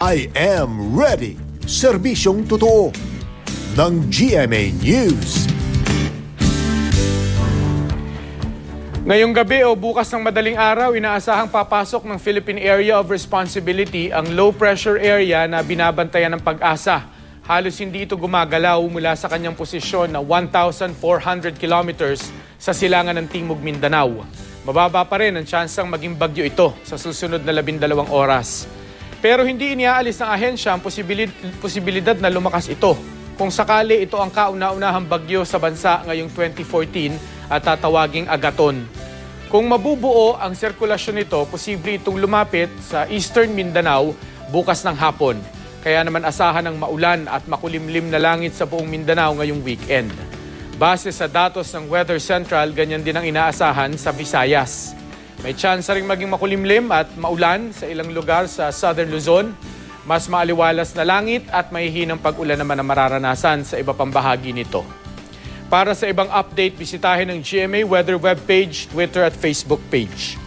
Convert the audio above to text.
I am ready. Serbisyong totoo ng GMA News. Ngayong gabi o bukas ng madaling araw, inaasahang papasok ng Philippine Area of Responsibility ang low-pressure area na binabantayan ng Pag-asa. Halos hindi ito gumagalaw mula sa kanyang posisyon na 1,400 kilometers sa silangan ng Timog Mindanao. Mababa pa rin ang tsansang maging bagyo ito sa susunod na 12 oras. Pero hindi iniaalis ng ahensya ang posibilidad na lumakas ito kung sakali ito ang kauna-unahang bagyo sa bansa ngayong 2014 at tatawaging Agaton. Kung mabubuo ang sirkulasyon nito, posible itong lumapit sa Eastern Mindanao bukas ng hapon. Kaya naman asahan ng maulan at makulimlim na langit sa buong Mindanao ngayong weekend. Base sa datos ng Weather Central, ganyan din ang inaasahan sa Visayas. May tsansa ring maging makulimlim at maulan sa ilang lugar sa Southern Luzon. Mas maaliwalas na langit at mahihinang pag-ulan naman ang mararanasan sa iba pang bahagi nito. Para sa ibang update, bisitahin ang GMA Weather webpage, Twitter at Facebook page.